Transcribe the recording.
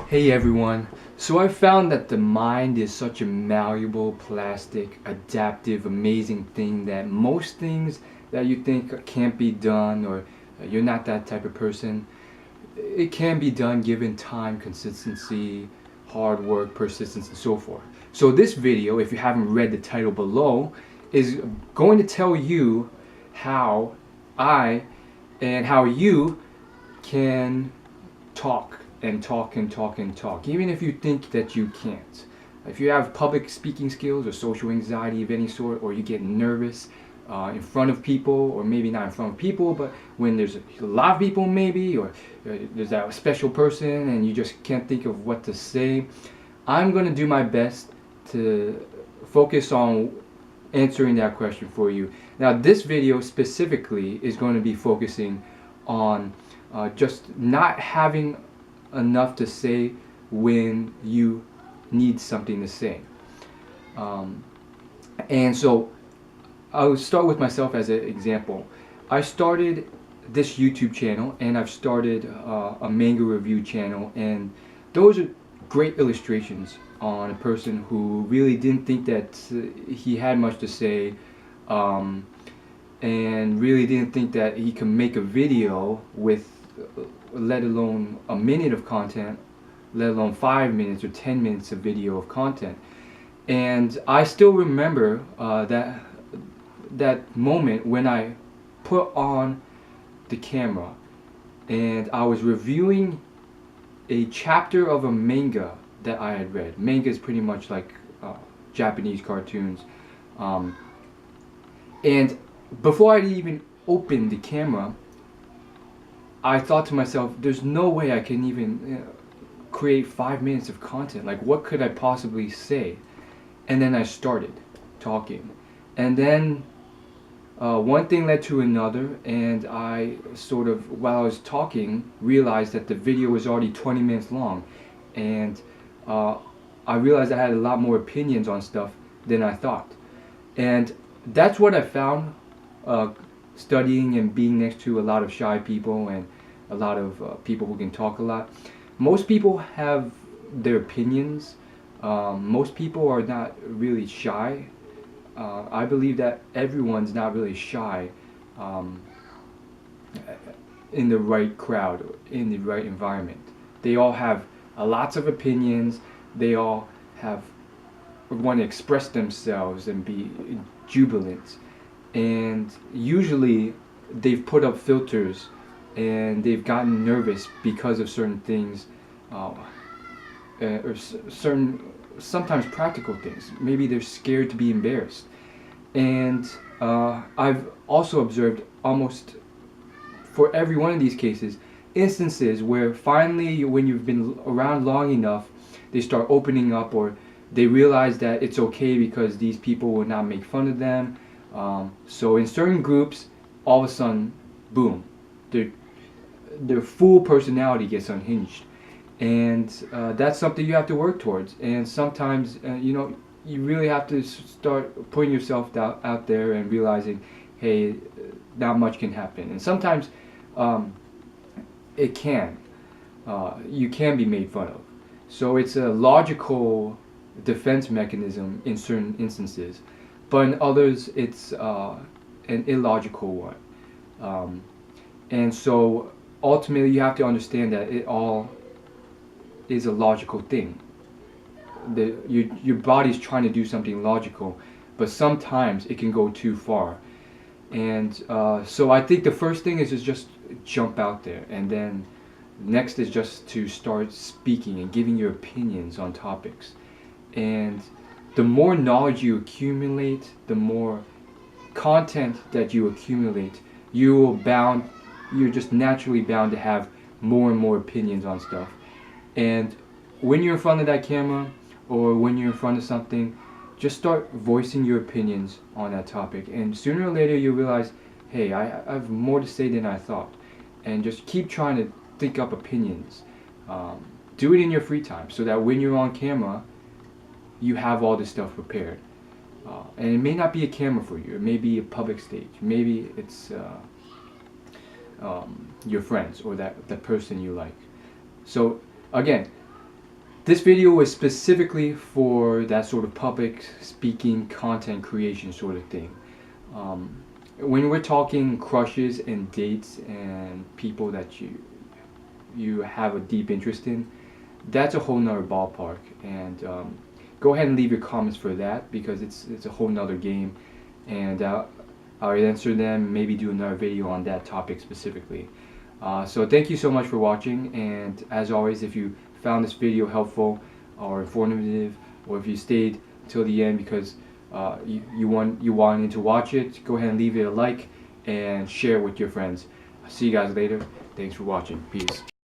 Hey everyone. So I found that the mind is such a malleable, plastic, adaptive, amazing thing that most things that you think can't be done or you're not that type of person, it can be done given time, consistency, hard work, persistence, and so forth. So this video, if you haven't read the title below, is going to tell you how I and how you can talk and talk and talk and talk, even if you think that you can't. If you have public speaking skills or social anxiety of any sort, or you get nervous in front of people, or maybe not in front of people, but when there's a lot of people maybe, or there's that special person and you just can't think of what to say, I'm going to do my best to focus on answering that question for you. Now this video specifically is going to be focusing on just not having enough to say when you need something to say. And so I'll start with myself as an example. I started this YouTube channel and I've started a manga review channel, and those are great illustrations on a person who really didn't think that he had much to say, and really didn't think that he could make a video with let alone a minute of content, let alone 5 minutes or 10 minutes of video of content. And I still remember that moment when I put on the camera and I was reviewing a chapter of a manga that I had read. Manga is pretty much like Japanese cartoons. And before I even opened the camera, I thought to myself, there's no way I can even create 5 minutes of content. Like, what could I possibly say? And then I started talking. And then one thing led to another, and I sort of, while I was talking, realized that the video was already 20 minutes long. And I realized I had a lot more opinions on stuff than I thought. And that's what I found studying and being next to a lot of shy people and a lot of people who can talk a lot. Most people have their opinions. Most people are not really shy. I believe that everyone's not really shy in the right crowd, in the right environment. They all have lots of opinions. They all want to express themselves and be jubilant. And usually they've put up filters and they've gotten nervous because of certain things, or certain, sometimes practical things. Maybe they're scared to be embarrassed. And I've also observed almost for every one of these cases instances where finally, when you've been around long enough, they start opening up, or they realize that it's okay because these people will not make fun of them. So in certain groups, all of a sudden, boom, their full personality gets unhinged. And that's something you have to work towards. And sometimes, you really have to start putting yourself out there and realizing, hey, not much can happen. And sometimes it can. You can be made fun of. So it's a logical defense mechanism in certain instances, but in others it's an illogical one. And so ultimately you have to understand that it all is a logical thing. Your body's trying to do something logical, but sometimes it can go too far. And so I think the first thing is just jump out there, and then next is just to start speaking and giving your opinions on topics. And the more knowledge you accumulate, the more content that you accumulate, you're just naturally bound to have more and more opinions on stuff. And when you're in front of that camera, or when you're in front of something, just start voicing your opinions on that topic. And sooner or later you'll realize, hey, I have more to say than I thought. And just keep trying to think up opinions. Do it in your free time, so that when you're on camera, you have all this stuff prepared. And it may not be a camera for you. It may be a public stage. Maybe it's your friends or that person you like. So again, This video is specifically for that sort of public speaking, content creation sort of thing. When we're talking crushes and dates and people that you have a deep interest in, that's a whole nother ballpark. And go ahead and leave your comments for that, because it's a whole nother game. And I'll answer them, maybe do another video on that topic specifically. So thank you so much for watching, and as always, if you found this video helpful or informative, or if you stayed till the end because you wanted to watch it, go ahead and leave it a like and share with your friends. See you guys later. Thanks for watching. Peace.